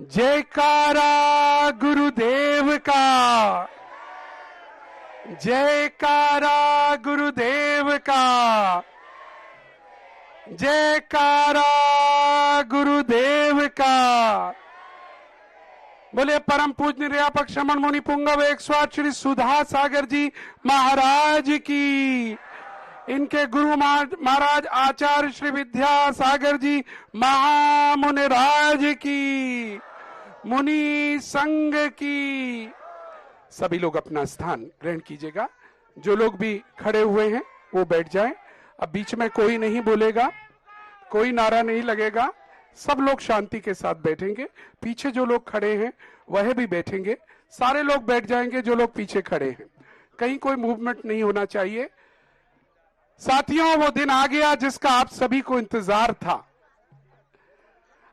जयकारा गुरुदेव का, जयकारा गुरुदेव का, जयकारा गुरुदेव का। बोले परम पूज्य निर्यापक श्रमण मुनि पुंगव 108 श्री सुधा सागर जी महाराज की, इनके गुरु महाराज आचार्य श्री विद्या सागर जी महामुनिराज की, मुनि संघ की। सभी लोग अपना स्थान ग्रहण कीजिएगा। जो लोग भी खड़े हुए हैं वो बैठ जाएं। अब बीच में कोई नहीं बोलेगा, कोई नारा नहीं लगेगा, सब लोग शांति के साथ बैठेंगे। पीछे जो लोग खड़े हैं वह भी बैठेंगे, सारे लोग बैठ जाएंगे जो लोग पीछे खड़े हैं। कहीं कोई मूवमेंट नहीं होना चाहिए। साथियों, वो दिन आ गया जिसका आप सभी को इंतजार था।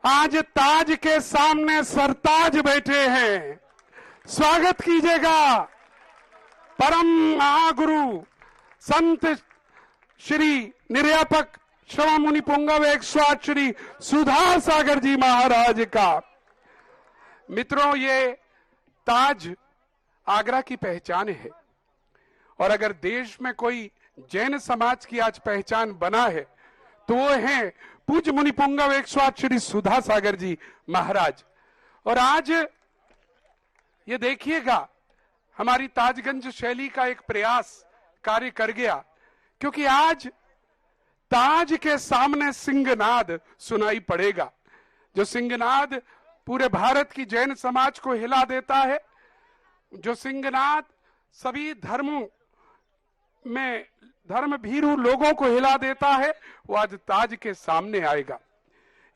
आज ताज के सामने सरताज बैठे हैं। स्वागत कीजिएगा परम महागुरु संत श्री निर्यापक श्रवण मुनि पुंगव 108 श्री सुधा सागर जी महाराज का। मित्रों, ये ताज आगरा की पहचान है, और अगर देश में कोई जैन समाज की आज पहचान बना है तो वो है पूज्य मुनि पुंगव 108 श्री सुधा सागर जी महाराज। और आज ये देखिएगा, हमारी ताजगंज शैली का एक प्रयास कार्य कर गया, क्योंकि आज ताज के सामने सिंहनाद सुनाई पड़ेगा, जो सिंहनाद पूरे भारत की जैन समाज को हिला देता है, जो सिंहनाद सभी धर्मों में धर्म भीरू लोगों को हिला देता है, वो आज ताज के सामने आएगा।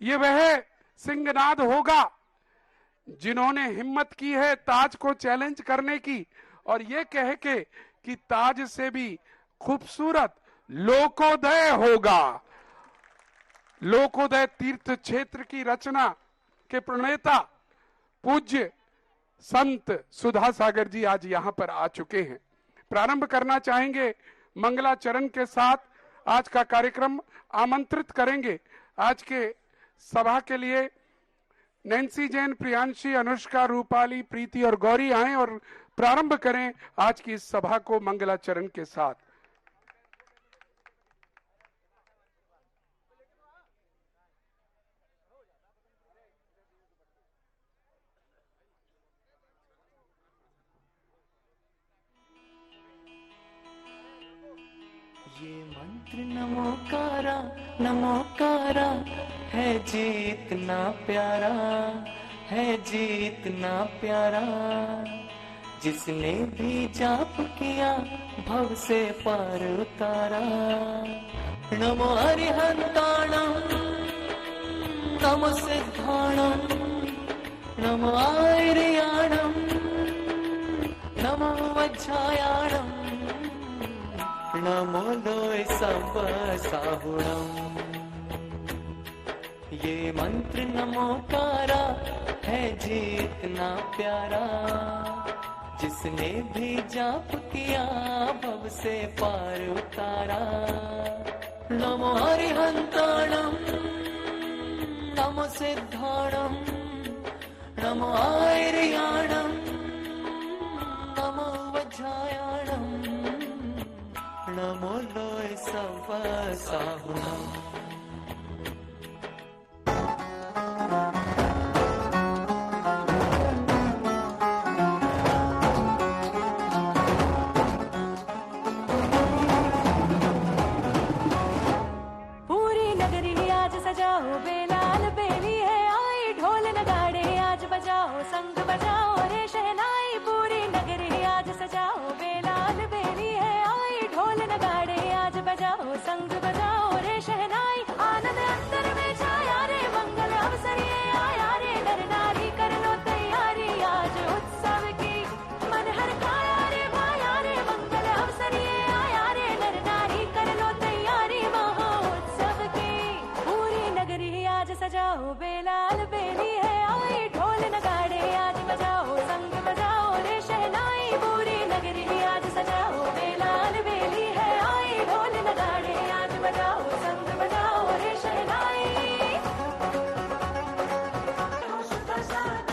ये वह सिंहनाद होगा जिन्होंने हिम्मत की है ताज को चैलेंज करने की, और ये कह के कि ताज से भी खूबसूरत लोकोदय होगा। लोकोदय तीर्थ क्षेत्र की रचना के प्रणेता पूज्य संत सुधा सागर जी आज यहां पर आ चुके हैं। प्रारंभ करना चाहेंगे मंगलाचरण के साथ। आज का कार्यक्रम आमंत्रित करेंगे। आज के सभा के लिए नैन्सी जैन, प्रियांशी, अनुष्का, रूपाली, प्रीति और गौरी आए और प्रारंभ करें आज की इस सभा को मंगलाचरण के साथ। ये मंत्र नमोकारा नमोकारा है, जीतना प्यारा है, जीतना प्यारा। जिसने भी जाप किया भव से पार उतारा। नमो हरिहंताणं नमो सिद्धाणं नमो आर्याणं नमो वज्रायाणं नमो लोय सब साहुणम्। ये मंत्र नमोकारा है, जीतना प्यारा। जिसने भी जाप किया भव से पार उतारा। नमो हरिहंताणं नमो सिद्धाणं नमो आर्याणं नमो वज्रायाणं नमो लोय सब साहुणम्। पूरी नगरी आज सजाओ, बेलाल बेली है आई। ढोल नगाड़े आज बजाओ, संग बजाओ रे शहनाई। पूरी नगरी आज सजाओ, बेलाल बेली है आई। ढोल नगाड़े आज बजाओ, संग बजाओ रे शहनाई। आनंद अंतर में छाया रे, मंगल अवसर ये आया रे। नर नारी कर लो तैयारी आज उत्सव की, मन हर खाया रे भाया रे। मंगल अवसर ये आया रे, नर नारी कर लो तैयारी महा उत्सव की। पूरी नगरी आज सजाओ, बेलाल बेली है आई। ढोल नगाड़े आज बजाओ, संग बजाओ रे शहनाई। पूरी नगरी आज सजाओ, बेलाल बेली है आई। ढोल नगाड़े आज बजाओ, संग बजाओ रे शहनाई। सुधा सागर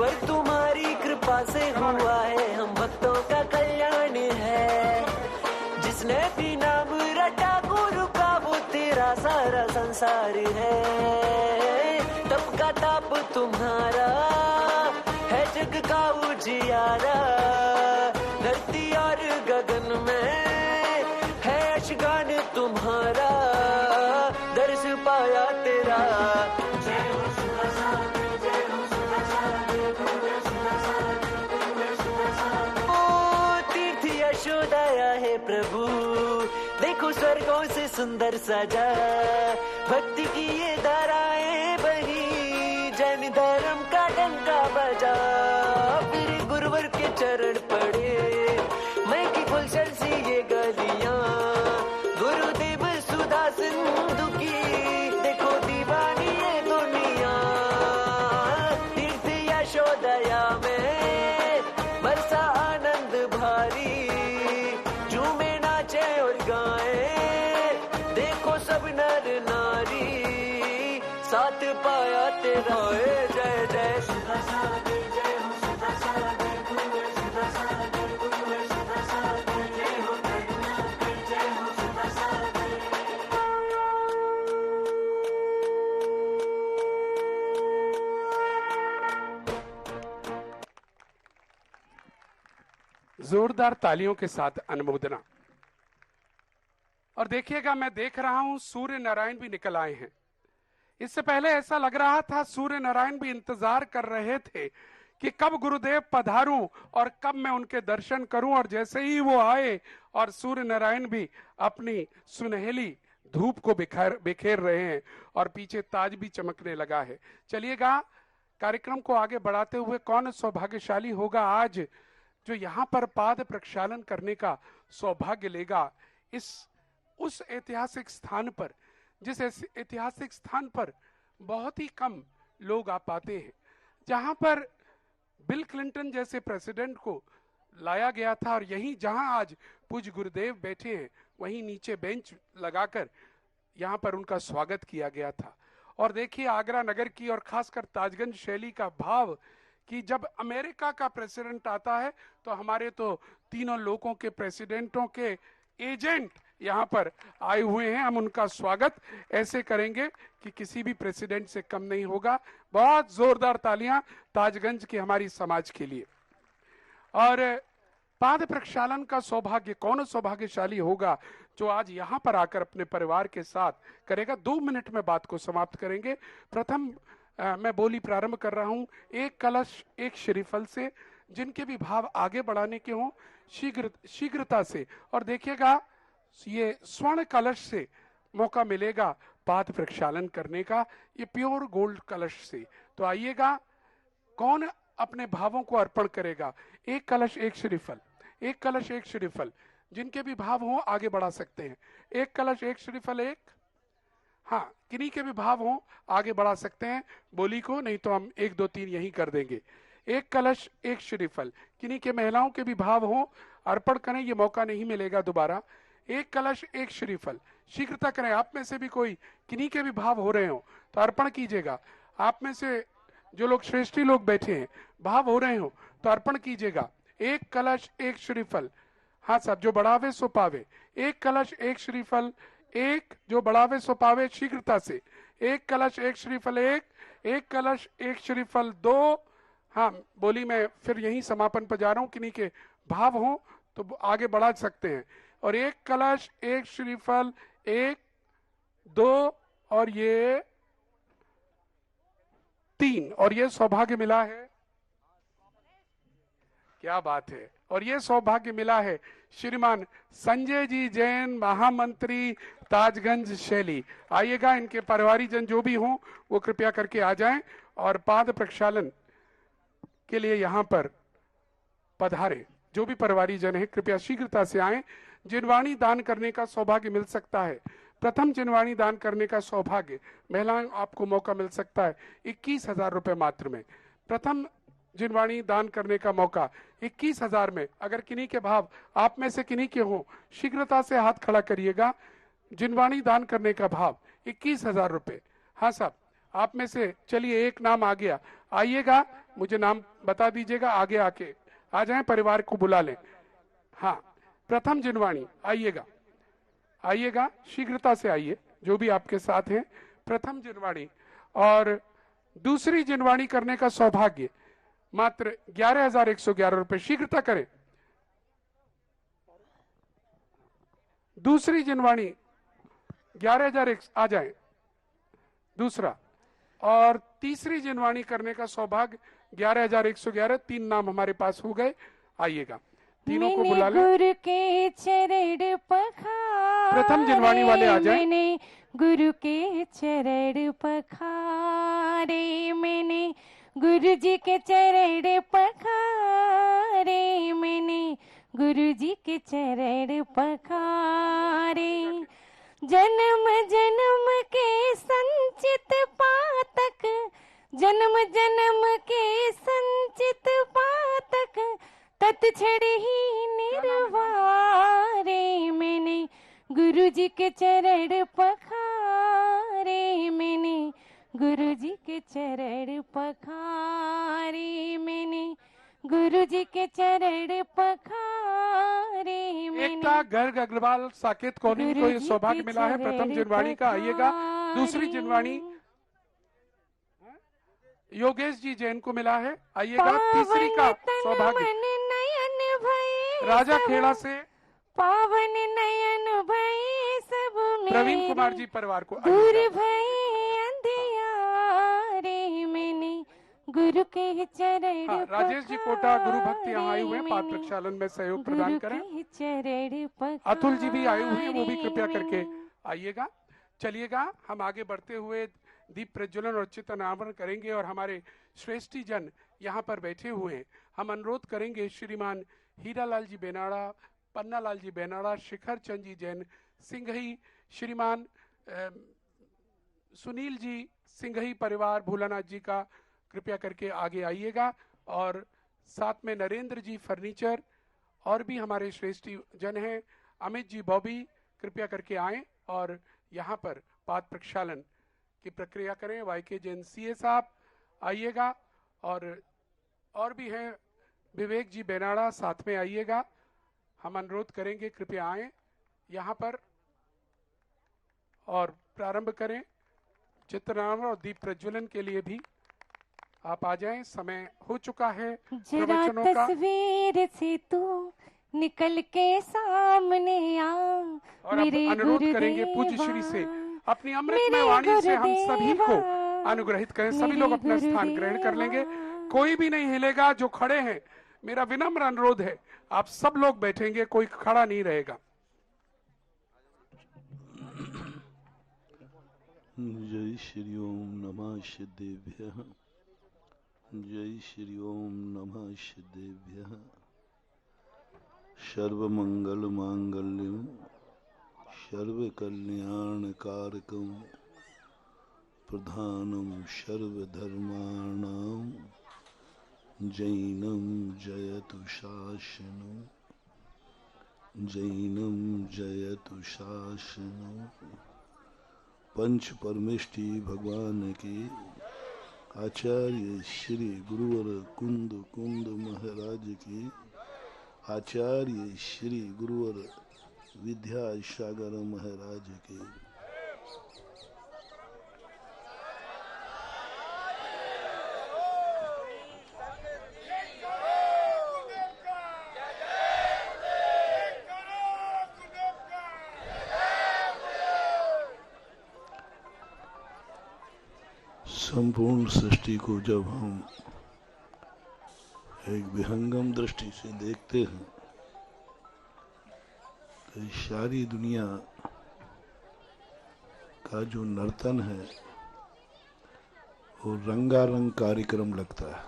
गुरुवर तुम्हारी कृपा से हुआ है, हम भक्तों का कल्याण है। जिसने भी नाम रटा गुरु का वो तेरा सारा संसार है। तप का ताप तुम्हारा है जग का उजियारा, धरती और गगन में है अशगान तुम्हारा, दर्श पाया तेरा। यशोदया है प्रभु, देखो स्वर्गों से सुंदर सजा, भक्ति की ये धाराएं बही, जैन धर्म का डंका बजा। फिर गुरुवर के चरण पड़े, मैं की गुलशन सी ये गलियां, गुरुदेव सुधा सिंधु की देखो दीवानी ये दुनिया। तीर्थ यशोदया में बरसा आनंद भारी, सब नर नारी साथ पाया तेरा। जय जय सुधा सागर, जय हो सुधा सागर, गुरुवर सुधा सागर, गुरुवर सुधा सागर, जय हो करुणाकर, जय हो सुधा सागर। जोरदार तालियों के साथ अनुमोदना। और देखिएगा, मैं देख रहा हूं सूर्य नारायण भी निकल आए हैं। इससे पहले ऐसा लग रहा था सूर्य नारायण भी इंतजार कर रहे थे कि कब गुरुदेव पधारूं और कब मैं उनके दर्शन करूं। और जैसे ही वो आए और सूर्य नारायण भी अपनी सुनहली धूप को बिखेर रहे हैं और पीछे ताज भी चमकने लगा है। चलिएगा, कार्यक्रम को आगे बढ़ाते हुए कौन सौभाग्यशाली होगा आज जो यहाँ पर पाद प्रक्षालन करने का सौभाग्य लेगा। उस ऐतिहासिक स्थान पर, जिस ऐतिहासिक स्थान पर बहुत ही कम लोग आ पाते हैं, जहां पर बिल क्लिंटन जैसे प्रेसिडेंट को लाया गया था, और यहीं जहां आज पूज्य गुरुदेव बैठे हैं वहीं नीचे बेंच लगाकर यहां पर उनका स्वागत किया गया था। और देखिए आगरा नगर की और खासकर ताजगंज शैली का भाव कि जब अमेरिका का प्रेसिडेंट आता है तो हमारे तो तीनों लोगों के प्रेसिडेंटों के एजेंट यहाँ पर आए हुए हैं, हम उनका स्वागत ऐसे करेंगे कि किसी भी प्रेसिडेंट से कम नहीं होगा। बहुत जोरदार तालियां ताजगंज के हमारी समाज के लिए। और पाद प्रक्षालन का सौभाग्य कौन सौभाग्यशाली होगा जो आज यहाँ पर आकर अपने परिवार के साथ करेगा। 2 मिनट में बात को समाप्त करेंगे। प्रथम मैं बोली प्रारंभ कर रहा हूं एक कलश एक श्रीफल से, जिनके भी भाव आगे बढ़ाने के हों शीघ्रता से। और देखिएगा, ये स्वर्ण कलश से मौका मिलेगा पाद प्रक्षालन करने का, ये प्योर गोल्ड कलश से। तो आइएगा, कौन अपने भावों को अर्पण करेगा। एक कलश एक श्रीफल, एक कलश एक श्रीफल, जिनके भी भाव हो आगे बढ़ा सकते हैं। एक कलश एक श्रीफल, एक, हाँ, किन्हीं के भी भाव हो आगे बढ़ा सकते हैं बोली को, नहीं तो हम 1 2 3 यही कर देंगे। एक कलश एक श्रीफल, किन्हीं के महिलाओं के भी भाव हो अर्पण करें, ये मौका नहीं मिलेगा दोबारा। एक कलश एक श्रीफल, शीघ्रता करें। आप में से भी कोई किन्हीं के भी भाव हो रहे हो तो अर्पण कीजिएगा। आप में से जो लोग श्रेष्ठी लोग बैठे हैं भाव हो रहे हो तो अर्पण कीजिएगा। एक कलश एक श्रीफल, हाँ साहब, जो बढ़ावे सो पावे। एक कलश एक श्रीफल, एक, जो बढ़ावे सो पावे, शीघ्रता से। एक कलश एक श्रीफल, एक कलश एक श्रीफल, 2। हाँ, बोली मैं फिर यही समापन पर जा रहा हूं, किन्हीं के भाव हो तो आगे बढ़ा सकते हैं। और एक कलश एक श्रीफल, 1 2 और ये 3, और ये सौभाग्य मिला है। क्या बात है। और ये सौभाग्य मिला है श्रीमान संजय जी जैन, महामंत्री ताजगंज शैली। आइएगा, इनके परिवारी जन जो भी हों वो कृपया करके आ जाएं और पाद प्रक्षालन के लिए यहाँ पर पधारें। जो भी परिवारी जन है कृपया शीघ्रता से आएं। जिनवाणी दान करने का सौभाग्य मिल सकता है। प्रथम जिनवाणी दान करने का सौभाग्य महिलाएं आपको मौका मिल सकता है 21,000 रुपए मात्र में। प्रथम जिनवाणी दान करने का मौका 21,000 में। अगर किन्हीं के भाव आप में से किन्हीं के हो शीघ्रता से हाथ खड़ा करिएगा। जिनवाणी दान करने का भाव 21,000 रुपए। हाँ साहब, आप में से चलिए एक नाम आ गया, आइएगा, मुझे नाम बता दीजिएगा, आगे आके आ जाएं, परिवार को बुला लें। हाँ, प्रथम जिनवाणी आइएगा, आइएगा, शीघ्रता से आइए, जो भी आपके साथ हैं। प्रथम जिनवाणी और दूसरी जिनवाणी करने का सौभाग्य मात्र 11,111 रुपए। शीघ्रता करें। दूसरी जिनवाणी 11,001 आ जाए, दूसरा। और तीसरी जिनवाणी करने का सौभाग्य 11,111। 3 नाम हमारे पास हो गए, आइएगा, तीनों को बुला लें। गुरु के चरण पखारे, प्रथम जिनवाणी वाले आ जाएं। मैंने गुरु के चरण पखारे, मैंने गुरु जी के चरण पखारे, मैंने गुरु जी के चरण पखारे। जन्म जन्म के संचित पातक, जन्म जन्म के संचित पातक, तत्क्षण ही निर्वारे। मैंने गुरु जी के चरण पखारे, मैंने गुरु जी के चरण पखारे, मैंने गुरु जी के चरण पखारे। एकता गर्ग अग्रवाल साकेत कॉलोनी को ये सौभाग्य मिला है प्रथम जिनवाणी का, आइएगा। दूसरी जिनवाणी योगेश जी जैन को मिला है, आइएगा। तीसरी का सौभाग्य राजा खेड़ा से पावन नयन भय सब प्रवीण कुमार जी परिवार को, दूर भय अंधियारे, मैंने गुरु के चरण। हाँ, राजेश जी कोटा गुरु भक्त यहाँ आए हुए हैं, पाठ प्रक्षालन में सहयोग प्रदान करें। अतुल जी भी आए हुए हैं, वो भी कृपया करके आइएगा। चलिएगा, हम आगे बढ़ते हुए दीप प्रज्वलन और चित्त अनावरण करेंगे और हमारे श्रेष्ठी जन यहाँ पर बैठे हुए हैं। हम अनुरोध करेंगे श्रीमान हीरालाल जी बेनाड़ा, पन्नालाल जी बेनाड़ा, शिखर चंद जी जैन सिंघई, श्रीमान सुनील जी सिंघई परिवार भोलानाथ जी का कृपया करके आगे आइएगा। और साथ में नरेंद्र जी फर्नीचर और भी हमारे श्रेष्ठी जन हैं, अमित जी बॉबी, कृपया करके आएं और यहाँ पर पाद प्रक्षालन की प्रक्रिया करें। वाईके जैन सीए साहब आइएगा, और भी हैं विवेक जी बेनाड़ा, साथ में आइएगा। हम अनुरोध करेंगे कृपया आएं यहाँ पर और प्रारंभ करें चित्रनाम और दीप प्रज्वलन के लिए भी आप आ जाएं, समय हो चुका है प्रवचनों का। तस्वीर से तू निकल के सामने आ, और अब अनुरोध करेंगे पूज्य श्री से अपनी अमृतमय वाणी से हम सभी को अनुग्रहित करें। सभी लोग अपना स्थान ग्रहण कर लेंगे, कोई भी नहीं हिलेगा। जो खड़े हैं, मेरा विनम्र अनुरोध है, आप सब लोग बैठेंगे, कोई खड़ा नहीं रहेगा। जय श्री ओम नमः सिद्धेभ्यः, जय श्री ओम नमः सिद्धेभ्यः। सर्वमंगल मांगल्यम सर्वकल्याणकारकम प्रधानम सर्वधर्माणां जैनम जयतु शासनम, जैनम जयतु शासनम। पंच परमेष्टि भगवान के आचार्य श्री गुरुवर कुंद कुंद महाराज की, आचार्य श्री गुरुवर विद्यासागर महाराज के। संपूर्ण सृष्टि को जब हम एक विहंगम दृष्टि से देखते हैं तो सारी दुनिया का जो नर्तन है वो रंगारंग कार्यक्रम लगता है।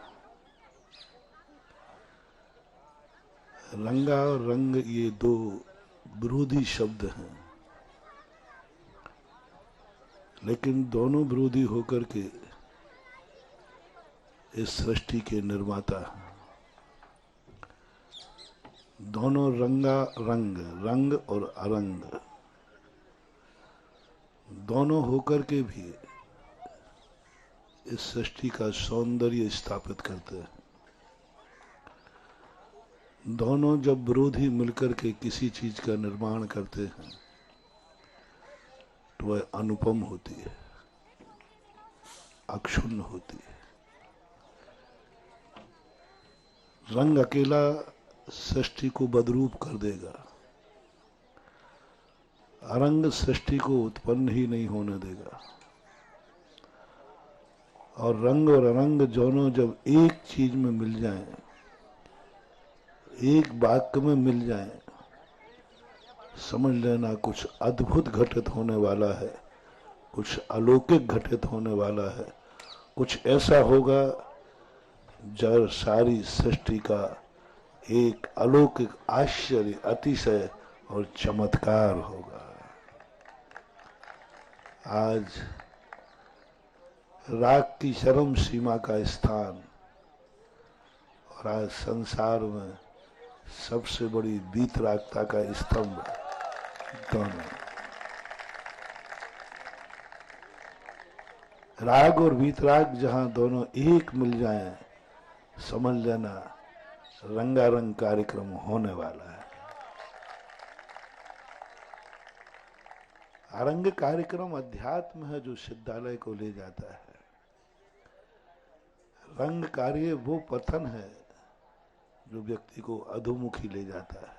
रंगा और रंग ये दो विरोधी शब्द हैं, लेकिन दोनों विरोधी होकर के इस सृष्टि के निर्माता हैं। दोनों रंगा रंग, रंग और अरंग, दोनों होकर के भी इस सृष्टि का सौंदर्य स्थापित करते हैं। दोनों जब विरोधी मिलकर के किसी चीज का निर्माण करते हैं तो वह अनुपम होती है, अक्षुण्ण होती है। रंग अकेला सृष्टि को बदरूप कर देगा, अरंग सृष्टि को उत्पन्न ही नहीं होने देगा। और रंग और अरंग दोनों जब एक चीज में मिल जाएं, एक वाक्य में मिल जाएं, समझ लेना कुछ अद्भुत घटित होने वाला है, कुछ अलौकिक घटित होने वाला है, कुछ ऐसा होगा जब सारी सृष्टि का एक अलौकिक आश्चर्य, अतिशय और चमत्कार होगा। आज राग की चरम सीमा का स्थान और आज संसार में सबसे बड़ी वीतरागता का स्तंभ दोनों। राग और वीतराग जहां दोनों एक मिल जाएं, समझ लेना रंगारंग कार्यक्रम होने वाला है। अरंग कार्यक्रम अध्यात्म है जो सिद्धालय को ले जाता है। रंग कार्य वो पतन है जो व्यक्ति को अधोमुखी ले जाता है,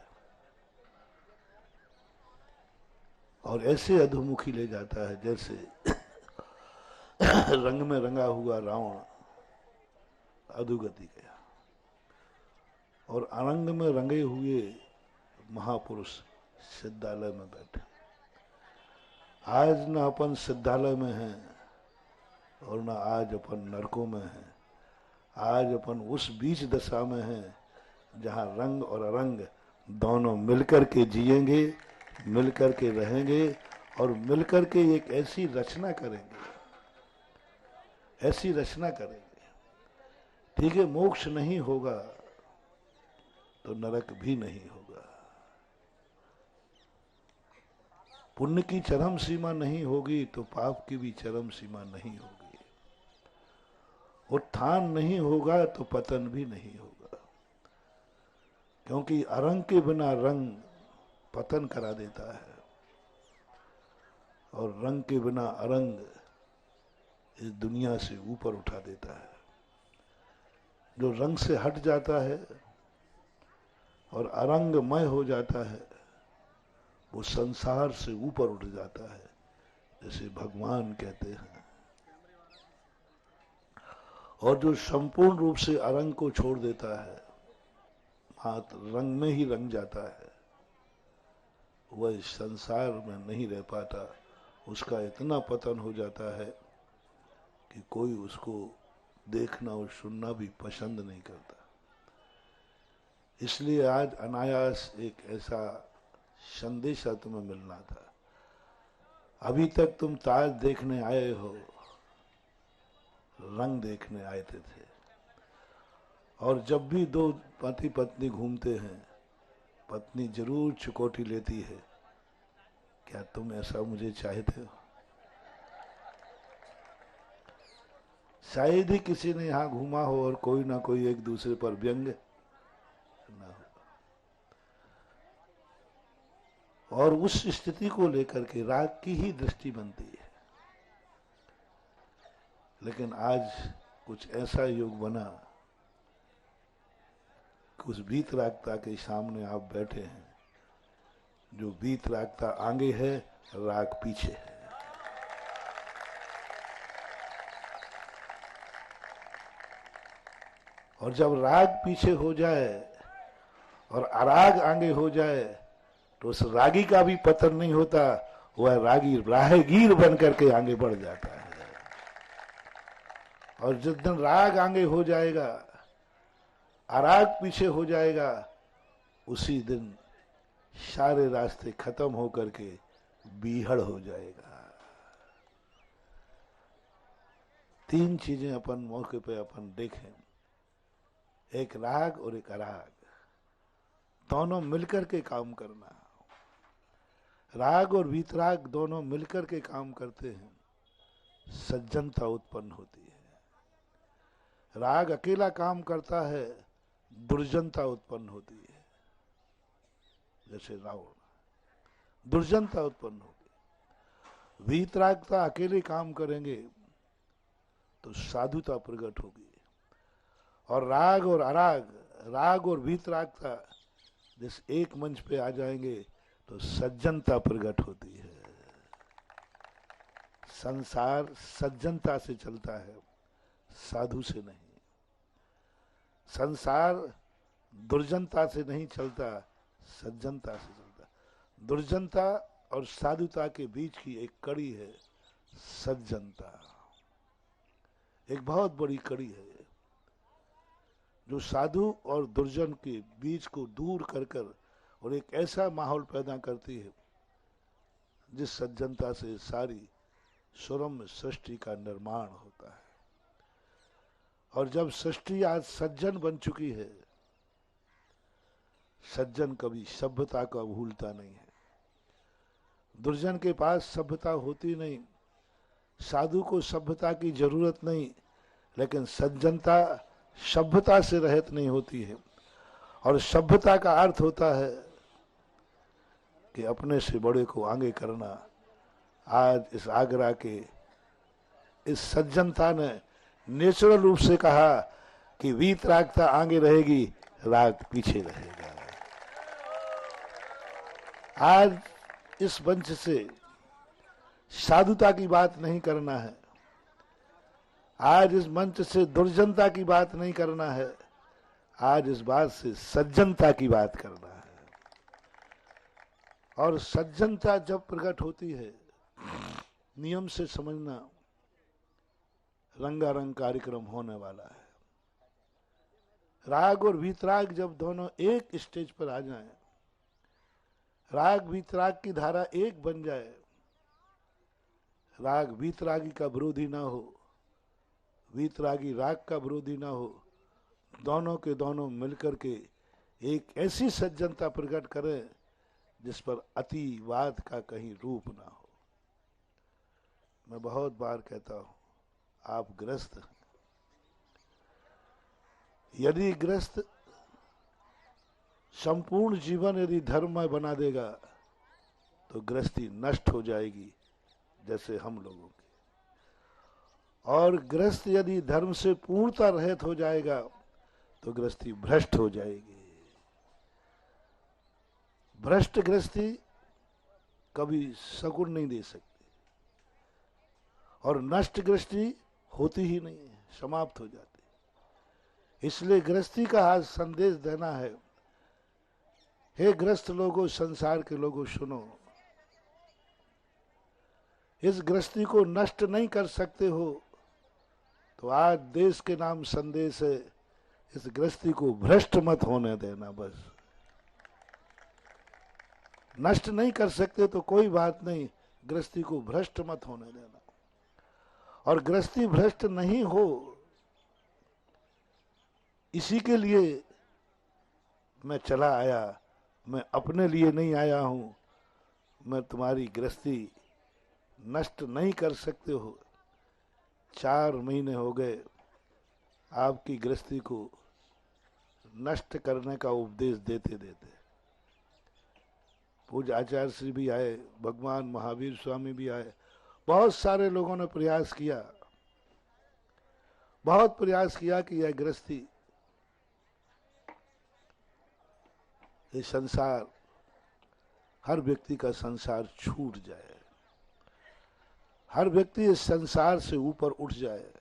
और ऐसे अधोमुखी ले जाता है जैसे रंग में रंगा हुआ रावण अधोगति गया और अरंग में रंगे हुए महापुरुष सिद्धालय में बैठे। आज न अपन सिद्धालय में हैं और न आज अपन नरकों में हैं। आज अपन उस बीच दशा में हैं जहां रंग और अरंग दोनों मिलकर के जिएंगे, मिलकर के रहेंगे और मिलकर के एक ऐसी रचना करेंगे, ऐसी रचना करेंगे। ठीक है, मोक्ष नहीं होगा तो नरक भी नहीं होगा, पुण्य की चरम सीमा नहीं होगी तो पाप की भी चरम सीमा नहीं होगी, उत्थान नहीं होगा तो पतन भी नहीं होगा, क्योंकि अरंग के बिना रंग पतन करा देता है और रंग के बिना अरंग इस दुनिया से ऊपर उठा देता है। जो रंग से हट जाता है और अरंगमय हो जाता है वो संसार से ऊपर उठ जाता है, जैसे भगवान कहते हैं। और जो संपूर्ण रूप से अरंग को छोड़ देता है, मात्र रंग में ही रंग जाता है, वह इस संसार में नहीं रह पाता। उसका इतना पतन हो जाता है कि कोई उसको देखना और सुनना भी पसंद नहीं करता। इसलिए आज अनायास एक ऐसा संदेशा तुम्हें मिलना था। अभी तक तुम ताज देखने आए हो, रंग देखने आए थे। और जब भी दो पति पत्नी घूमते हैं, पत्नी जरूर चुकौटी लेती है, क्या तुम ऐसा मुझे चाहते हो? शायद ही किसी ने यहां घूमा हो और कोई ना कोई एक दूसरे पर व्यंग ना हो। और उस स्थिति को लेकर के राग की ही दृष्टि बनती है। लेकिन आज कुछ ऐसा योग बना, कुछ वीतरागता के सामने आप बैठे हैं, जो वीतरागता आगे है, राग पीछे है। और जब राग पीछे हो जाए और अराग आगे हो जाए तो उस रागी का भी पतन नहीं होता, वह रागी राहगीर बन करके आगे बढ़ जाता है। और जिस दिन राग आगे हो जाएगा, अराग पीछे हो जाएगा, उसी दिन सारे रास्ते खत्म होकर के बीहड़ हो जाएगा। तीन चीजें अपन मौके पे अपन देखें, एक राग और एक अराग, दोनों मिलकर के काम करना। राग और वीतराग दोनों मिलकर के काम करते हैं, सज्जनता उत्पन्न होती है। राग अकेला काम करता है, दुर्जनता उत्पन्न होती है। जैसे रावण, दुर्जनता उत्पन्न होगी। वीतरागता अकेले काम करेंगे तो साधुता प्रकट होगी। और राग और अराग, राग और वीतरागता जिस एक मंच पे आ जाएंगे तो सज्जनता प्रकट होती है। संसार सज्जनता से चलता है, साधु से नहीं। संसार दुर्जनता से नहीं चलता, सज्जनता से चलता। दुर्जनता और साधुता के बीच की एक कड़ी है सज्जनता, एक बहुत बड़ी कड़ी है जो साधु और दुर्जन के बीच को दूर कर कर और एक ऐसा माहौल पैदा करती है जिस सज्जनता से सारी सुरम्य सृष्टि का निर्माण होता है। और जब सृष्टि आज सज्जन बन चुकी है, सज्जन कभी सभ्यता को भूलता नहीं है। दुर्जन के पास सभ्यता होती नहीं, साधु को सभ्यता की जरूरत नहीं, लेकिन सज्जनता सभ्यता से रहित नहीं होती है। और सभ्यता का अर्थ होता है कि अपने से बड़े को आगे करना। आज इस आगरा के इस सज्जनता ने नेचुरल रूप से कहा कि वीतरागता आगे रहेगी, राग पीछे रहेगा। आज इस मंच से साधुता की बात नहीं करना है, आज इस मंच से दुर्जनता की बात नहीं करना है, आज इस बात से सज्जनता की बात करना है। और सज्जनता जब प्रकट होती है, नियम से समझना रंगारंग कार्यक्रम होने वाला है। राग और वीतराग जब दोनों एक स्टेज पर आ जाएं, राग वीतराग की धारा एक बन जाए, राग वीतरागी का विरोधी ना हो, वीतरागी राग का विरोधी ना हो, दोनों के दोनों मिलकर के एक ऐसी सज्जनता प्रकट करें जिस पर अतिवाद का कहीं रूप ना हो। मैं बहुत बार कहता हूं, आप ग्रस्त हैं। यदि ग्रस्त संपूर्ण जीवन यदि धर्ममय बना देगा तो गृहस्थी नष्ट हो जाएगी, जैसे हम लोगों की। और गृहस्थ यदि धर्म से पूर्णता रहित हो जाएगा तो गृहस्थी भ्रष्ट हो जाएगी। भ्रष्ट गृहस्थी कभी सगुन नहीं दे सकती, और नष्ट गृहस्थी होती ही नहीं है, समाप्त हो जाती। इसलिए गृहस्थी का आज संदेश देना है, हे गृहस्थ लोगों, संसार के लोगों, सुनो। इस गृहस्थी को नष्ट नहीं कर सकते हो तो आज देश के नाम संदेश है, इस गृहस्थी को भ्रष्ट मत होने देना। बस नष्ट नहीं कर सकते तो कोई बात नहीं, गृहस्थी को भ्रष्ट मत होने देना। और गृहस्थी भ्रष्ट नहीं हो, इसी के लिए मैं चला आया। मैं अपने लिए नहीं आया हूं, मैं तुम्हारी गृहस्थी नष्ट नहीं कर सकते हो। 4 महीने हो गए आपकी गृहस्थी को नष्ट करने का उपदेश देते देते। पूज्य आचार्य श्री भी आए, भगवान महावीर स्वामी भी आए, बहुत सारे लोगों ने प्रयास किया, बहुत प्रयास किया कि यह गृहस्थी, ये संसार, हर व्यक्ति का संसार छूट जाए, हर व्यक्ति इस संसार से ऊपर उठ जाए,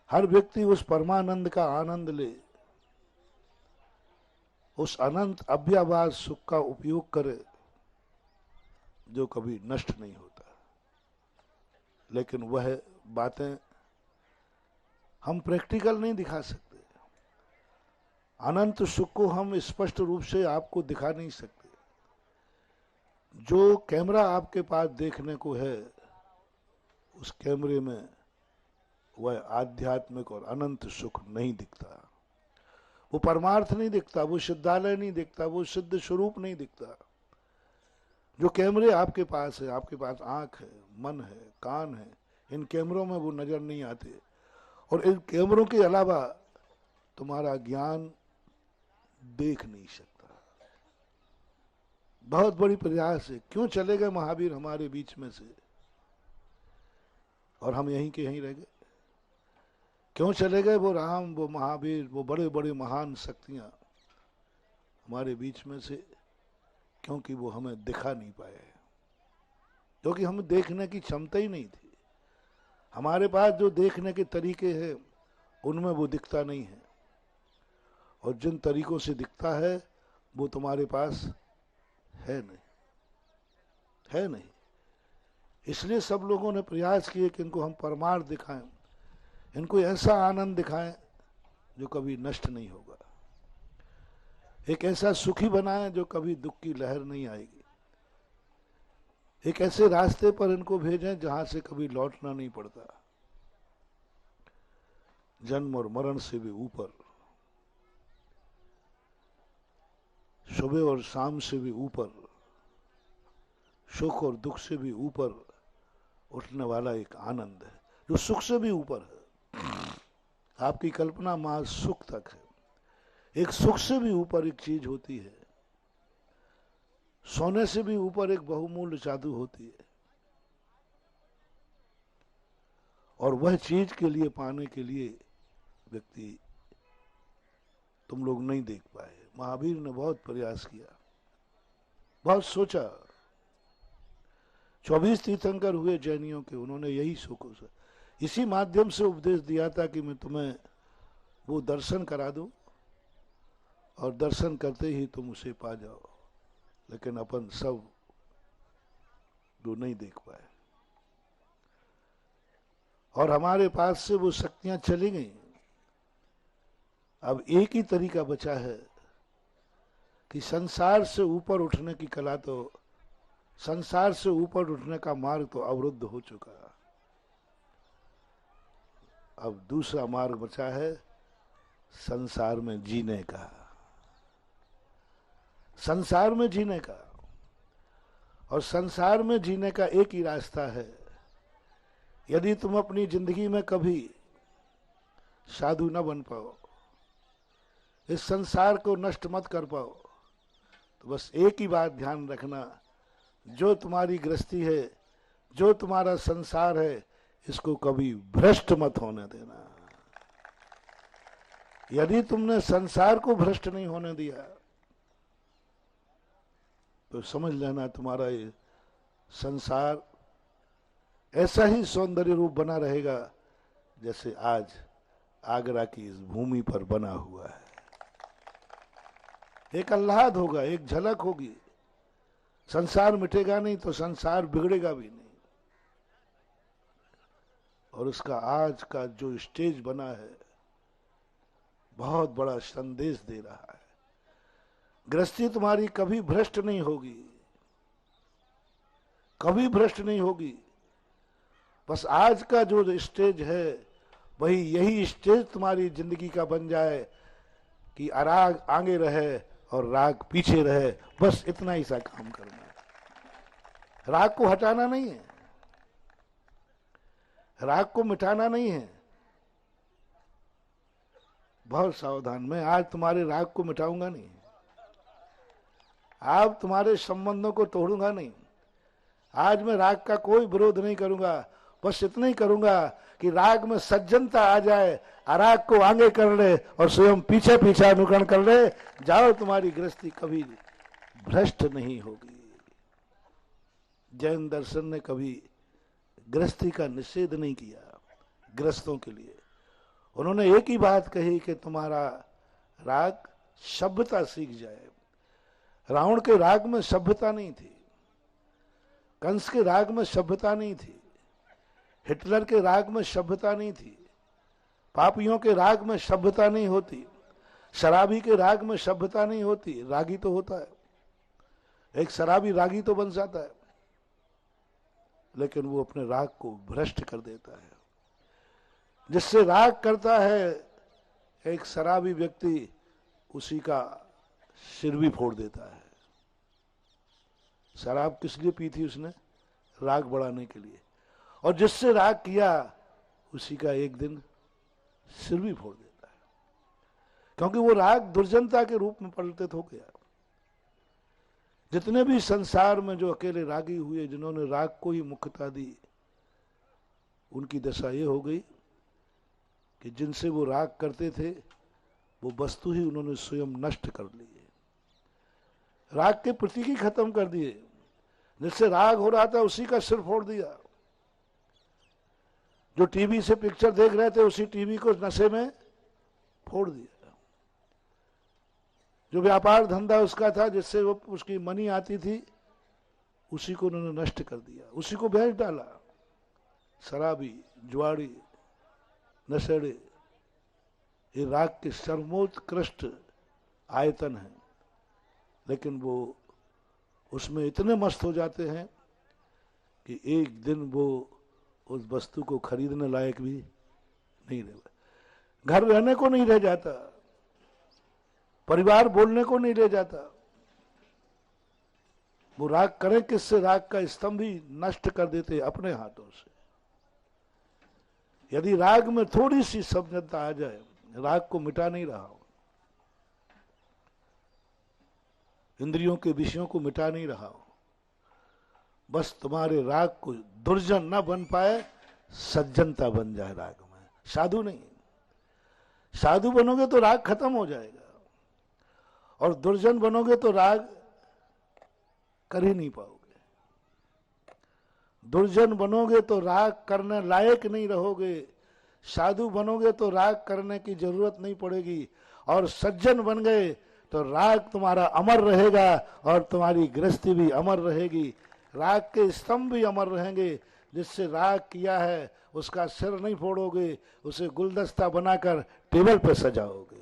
हर व्यक्ति उस परमानंद का आनंद ले, उस अनंत अव्यवहार सुख का उपयोग करे जो कभी नष्ट नहीं होता। लेकिन वह बातें हम प्रैक्टिकल नहीं दिखा सकते, अनंत सुख को हम स्पष्ट रूप से आपको दिखा नहीं सकते। जो कैमरा आपके पास देखने को है, उस कैमरे में वह आध्यात्मिक और अनंत सुख नहीं दिखता, वो परमार्थ नहीं दिखता, वो सिद्धालय नहीं दिखता, वो सिद्ध स्वरूप नहीं दिखता। जो कैमरे आपके पास है, आपके पास आंख है, मन है, कान है, इन कैमरों में वो नजर नहीं आते। और इन कैमरों के अलावा तुम्हारा ज्ञान देख नहीं सकता। बहुत बड़ी प्रयास है। क्यों चले गए महावीर हमारे बीच में से और हम यहीं के यहीं रह गए? क्यों चले गए वो राम, वो महावीर, वो बड़े बड़े महान शक्तियां हमारे बीच में से? क्योंकि वो हमें दिखा नहीं पाए, क्योंकि हमें देखने की क्षमता ही नहीं थी। हमारे पास जो देखने के तरीके हैं उनमें वो दिखता नहीं है, और जिन तरीकों से दिखता है वो तुम्हारे पास है नहीं, है नहीं। इसलिए सब लोगों ने प्रयास किए कि इनको हम परमार्थ दिखाएं, इनको ऐसा आनंद दिखाएं जो कभी नष्ट नहीं होगा, एक ऐसा सुखी बनाएं जो कभी दुख की लहर नहीं आएगी, एक ऐसे रास्ते पर इनको भेजें जहां से कभी लौटना नहीं पड़ता, जन्म और मरण से भी ऊपर, सुबह और शाम से भी ऊपर, सुख और दुख से भी ऊपर उठने वाला एक आनंद है जो सुख से भी ऊपर है। आपकी कल्पना मां सुख तक है। एक सुख से भी ऊपर एक चीज होती है, सोने से भी ऊपर एक बहुमूल्य जादू होती है, और वह चीज के लिए पाने के लिए व्यक्ति तुम लोग नहीं देख पाए। महावीर ने बहुत प्रयास किया, बहुत सोचा। 24 तीर्थंकर हुए जैनियों के, उन्होंने यही सोचा, इसी माध्यम से उपदेश दिया था कि मैं तुम्हें वो दर्शन करा दूं और दर्शन करते ही तुम उसे पा जाओ, लेकिन अपन सब जो नहीं देख पाए, और हमारे पास से वो शक्तियां चली गई। अब एक ही तरीका बचा है कि संसार से ऊपर उठने की कला, तो संसार से ऊपर उठने का मार्ग तो अवरुद्ध हो चुका, अब दूसरा मार्ग बचा है संसार में जीने का, संसार में जीने का। और संसार में जीने का एक ही रास्ता है, यदि तुम अपनी जिंदगी में कभी साधु न बन पाओ, इस संसार को नष्ट मत कर पाओ, तो बस एक ही बात ध्यान रखना, जो तुम्हारी गृहस्थी है, जो तुम्हारा संसार है, इसको कभी भ्रष्ट मत होने देना। यदि तुमने संसार को भ्रष्ट नहीं होने दिया तो समझ लेना तुम्हारा ये संसार ऐसा ही सौंदर्य रूप बना रहेगा जैसे आज आगरा की इस भूमि पर बना हुआ है। एक आह्लाद होगा, एक झलक होगी। संसार मिटेगा नहीं तो संसार बिगड़ेगा भी नहीं। और उसका आज का जो स्टेज बना है बहुत बड़ा संदेश दे रहा है। गृहस्थी तुम्हारी कभी भ्रष्ट नहीं होगी, कभी भ्रष्ट नहीं होगी। बस आज का जो स्टेज है वही यही स्टेज तुम्हारी जिंदगी का बन जाए कि अराग आगे रहे और राग पीछे रहे, बस इतना ही सा काम करना है। राग को हटाना नहीं है, राग को मिटाना नहीं है। बहुत सावधान, मैं आज तुम्हारे राग को मिटाऊंगा नहीं, आज तुम्हारे संबंधों को तोड़ूंगा नहीं, आज मैं राग का कोई विरोध नहीं करूंगा। बस इतना ही करूंगा कि राग में सज्जनता आ जाए, अराग को आगे कर ले और स्वयं पीछे पीछे अनुकरण कर ले। जाओ, तुम्हारी गृहस्थी कभी भ्रष्ट नहीं होगी। जैन दर्शन ने कभी गृहस्थी का निषेध नहीं किया गृहस्थों के लिए। उन्होंने एक ही बात कही कि तुम्हारा राग सभ्यता सीख जाए। रावण के राग में सभ्यता नहीं थी, कंस के राग में सभ्यता नहीं थी, हिटलर के राग में सभ्यता नहीं थी, पापियों के राग में सभ्यता नहीं होती, शराबी के राग में सभ्यता नहीं होती। रागी तो होता है, एक शराबी रागी तो बन जाता है, लेकिन वो अपने राग को भ्रष्ट कर देता है। जिससे राग करता है एक शराबी व्यक्ति, उसी का सिर भी फोड़ देता है। शराब किस लिए पी थी उसने? राग बढ़ाने के लिए। और जिससे राग किया उसी का एक दिन सिर भी फोड़ देता है, क्योंकि वो राग दुर्जनता के रूप में परिवर्तित हो गया। जितने भी संसार में जो अकेले रागी हुए, जिन्होंने राग को ही मुख्यता दी, उनकी दशा ये हो गई कि जिनसे वो राग करते थे वो वस्तु ही उन्होंने स्वयं नष्ट कर ली है। राग के प्रतीक ही खत्म कर दिए। जिससे राग हो रहा था उसी का सिर फोड़ दिया। जो टीवी से पिक्चर देख रहे थे उसी टीवी को नशे में फोड़ दिया। जो व्यापार धंधा उसका था, जिससे वो उसकी मनी आती थी, उसी को उन्होंने नष्ट कर दिया, उसी को बेच डाला। शराबी, जुआड़ी, नशेड़े, ये राग के सर्वोत्कृष्ट आयतन है, लेकिन वो उसमें इतने मस्त हो जाते हैं कि एक दिन वो उस वस्तु को खरीदने लायक भी नहीं रह, घर रहने को नहीं रह जाता, परिवार बोलने को नहीं रह जाता। वो राग करें किससे? राग का स्तंभ ही नष्ट कर देते अपने हाथों से। यदि राग में थोड़ी सी संयमता आ जाए, राग को मिटा नहीं रहा हो, इंद्रियों के विषयों को मिटा नहीं रहा हो, बस तुम्हारे राग को दुर्जन न बन पाए, सज्जनता बन जाए राग में, साधु नहीं। साधु बनोगे तो राग खत्म हो जाएगा, और दुर्जन बनोगे तो राग कर ही नहीं पाओगे। दुर्जन बनोगे तो राग करने लायक नहीं रहोगे, साधु बनोगे तो राग करने की जरूरत नहीं पड़ेगी, और सज्जन बन गए तो राग तुम्हारा अमर रहेगा और तुम्हारी गृहस्थी भी अमर रहेगी। राग के स्तंभ भी अमर रहेंगे। जिससे राग किया है उसका सिर नहीं फोड़ोगे, उसे गुलदस्ता बनाकर टेबल पर सजाओगे।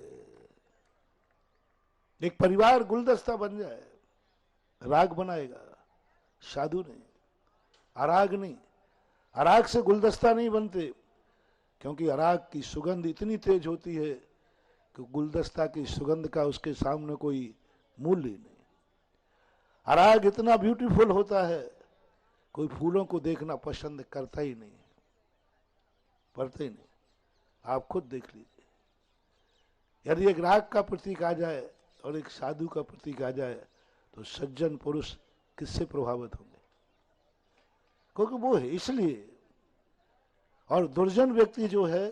एक परिवार गुलदस्ता बन जाए, राग बनाएगा, साधु नहीं, अराग नहीं। अराग से गुलदस्ता नहीं बनते, क्योंकि अराग की सुगंध इतनी तेज होती है कि गुलदस्ता की सुगंध का उसके सामने कोई मूल्य नहीं। अराग इतना ब्यूटीफुल होता है, कोई फूलों को देखना पसंद करता ही नहीं, पढ़ते ही नहीं। आप खुद देख लीजिए। यदि एक राग का प्रतीक आ जाए और एक साधु का प्रतीक आ जाए तो सज्जन पुरुष किससे प्रभावित होंगे? क्योंकि वो है इसलिए। और दुर्जन व्यक्ति जो है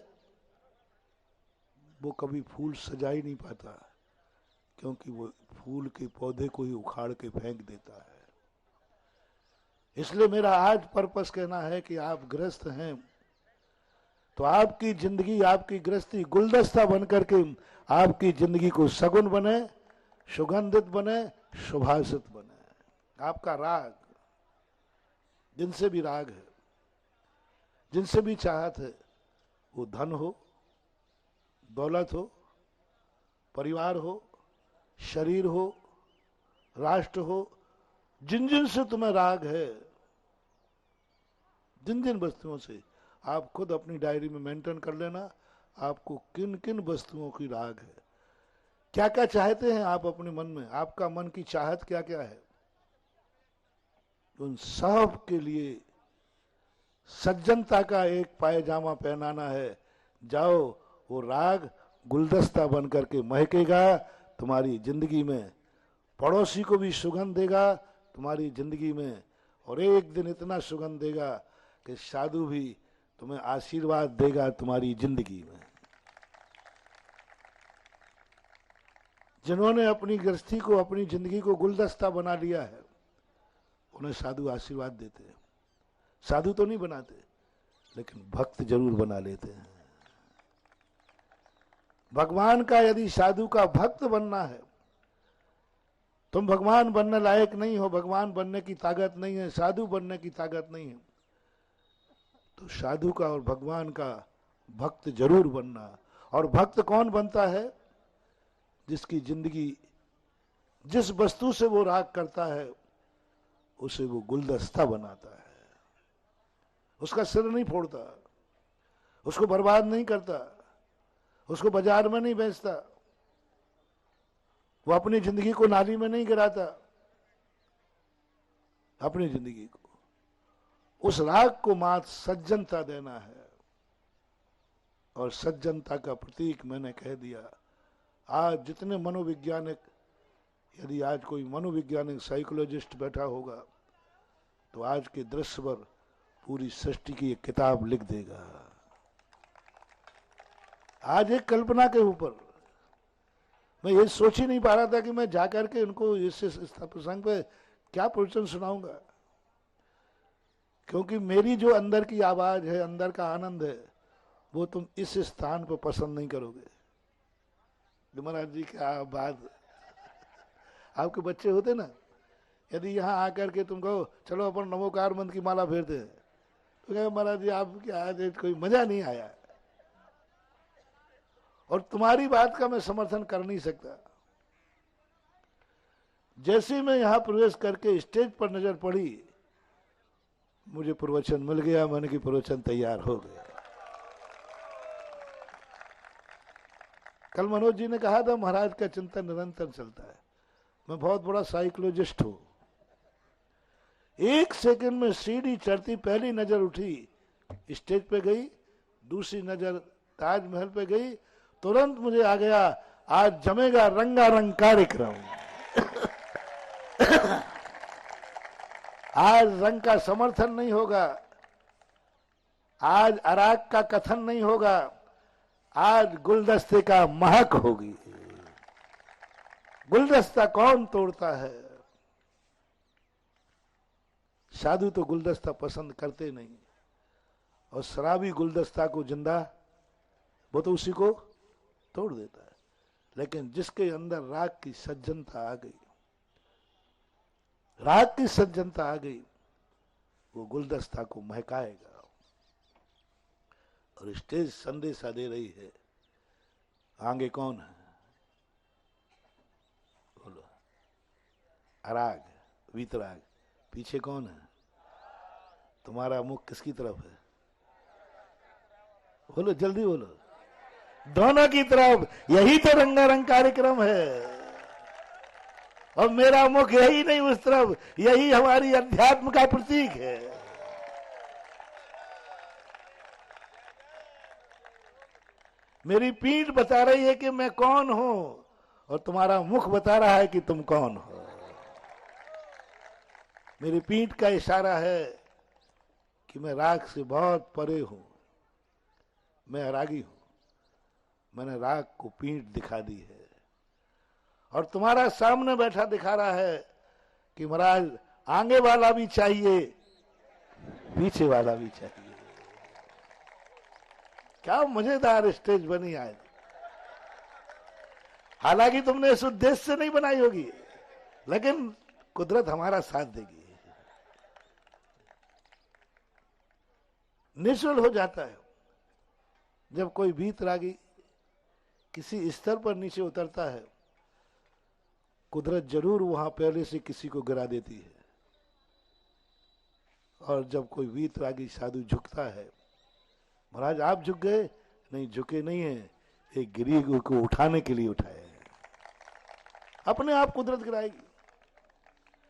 वो कभी फूल सजा ही नहीं पाता, क्योंकि वो फूल के पौधे को ही उखाड़ के फेंक देता है। इसलिए मेरा आज पर्पस कहना है कि आप गृहस्थ हैं तो आपकी जिंदगी, आपकी गृहस्थी गुलदस्ता बनकर के आपकी जिंदगी को सगुन बने, सुगंधित बने, सुभाषित बने। आपका राग, जिनसे भी राग है, जिनसे भी चाहत है, वो धन हो, दौलत हो, परिवार हो, शरीर हो, राष्ट्र हो, जिन जिन से तुम्हें राग है, जिन जिन वस्तुओं से, आप खुद अपनी डायरी में मेंटेन कर लेना आपको किन किन वस्तुओं की राग है, क्या क्या चाहते हैं आप अपने मन में, आपका मन की चाहत क्या क्या है। उन सब के लिए सज्जनता का एक पायजामा पहनाना है। जाओ, वो राग गुलदस्ता बन करके महकेगा तुम्हारी जिंदगी में, पड़ोसी को भी सुगंध देगा तुम्हारी जिंदगी में, और एक दिन इतना सुगंध देगा कि साधु भी तुम्हें आशीर्वाद देगा तुम्हारी जिंदगी में। जिन्होंने अपनी गृहस्थी को, अपनी जिंदगी को गुलदस्ता बना लिया है, उन्हें साधु आशीर्वाद देते हैं। साधु तो नहीं बनाते, लेकिन भक्त जरूर बना लेते हैं। भगवान का यदि साधु का भक्त बनना है, तुम भगवान बनने लायक नहीं हो, भगवान बनने की ताकत नहीं है, साधु बनने की ताकत नहीं है, तो साधु का और भगवान का भक्त जरूर बनना। और भक्त कौन बनता है? जिसकी जिंदगी, जिस वस्तु से वो राग करता है उसे वो गुलदस्ता बनाता है, उसका सिर नहीं फोड़ता, उसको बर्बाद नहीं करता, उसको बाजार में नहीं बेचता, वो अपनी जिंदगी को नाली में नहीं गिराता। अपनी जिंदगी को, उस राग को मात सज्जनता देना है। और सज्जनता का प्रतीक मैंने कह दिया। आज जितने मनोवैज्ञानिक, यदि आज कोई मनोवैज्ञानिक साइकोलॉजिस्ट बैठा होगा तो आज के दृश्य पर पूरी सृष्टि की एक किताब लिख देगा। आज एक कल्पना के ऊपर मैं ये सोच ही नहीं पा रहा था कि मैं जाकर के उनको इस प्रसंग पे क्या प्रवचन सुनाऊंगा, क्योंकि मेरी जो अंदर की आवाज है, अंदर का आनंद है, वो तुम इस स्थान पर पसंद नहीं करोगे। महाराज जी क्या बात, आपके बच्चे होते ना, यदि यहाँ आकर के तुम कहो चलो अपन नमोकार मंत्र की माला फेरते हैं, तो कहे महाराज जी आपके आज कोई मजा नहीं आया, और तुम्हारी बात का मैं समर्थन कर नहीं सकता। जैसे मैं यहां प्रवेश करके स्टेज पर नजर पड़ी, मुझे प्रवचन मिल गया, मैंने की प्रवचन तैयार हो गया। कल मनोज जी ने कहा था महाराज का चिंतन निरंतर चलता है। मैं बहुत बड़ा साइकोलॉजिस्ट हूं। एक सेकंड में सीढ़ी चढ़ती, पहली नजर उठी स्टेज पे गई, दूसरी नजर ताजमहल पे गई, तुरंत मुझे आ गया आज जमेगा रंगारंग कार्यक्रम। आज रंग का समर्थन नहीं होगा, आज अराग का कथन नहीं होगा, आज गुलदस्ते का महक होगी। गुलदस्ता कौन तोड़ता है? साधु तो गुलदस्ता पसंद करते नहीं, और शराबी गुलदस्ता को जिंदा, वो तो उसी को तोड़ देता है। लेकिन जिसके अंदर राग की सज्जनता आ गई, राग की सज्जनता आ गई, वो गुलदस्ता को महकाएगा। और स्टेज संदेशा दे रही है, आगे कौन है? बोलो। अराग, वीतराग, पीछे कौन है? तुम्हारा मुख किसकी तरफ है? बोलो, जल्दी बोलो। दोनों की तरफ। यही तो रंगारंग कार्यक्रम है। और मेरा मुख यही नहीं उस तरफ, यही हमारी अध्यात्म का प्रतीक है। मेरी पीठ बता रही है कि मैं कौन हूं, और तुम्हारा मुख बता रहा है कि तुम कौन हो। मेरी पीठ का इशारा है कि मैं राग से बहुत परे हूं, मैं रागी हूं, मैंने राग को पीठ दिखा दी है। और तुम्हारा सामने बैठा दिखा रहा है कि महाराज आगे वाला भी चाहिए, पीछे वाला भी चाहिए। क्या मजेदार स्टेज बनी आज। हालांकि तुमने इस उद्देश्य से नहीं बनाई होगी, लेकिन कुदरत हमारा साथ देगी। निश्चल हो जाता है जब कोई वीतरागी किसी स्तर पर नीचे उतरता है। कुदरत जरूर वहां पहले से किसी को गिरा देती है। और जब कोई वीतरागी साधु झुकता है, महाराज आप झुक गए? नहीं, झुके नहीं है, एक गरीब को उठाने के लिए उठाया है। अपने आप कुदरत गिराएगी।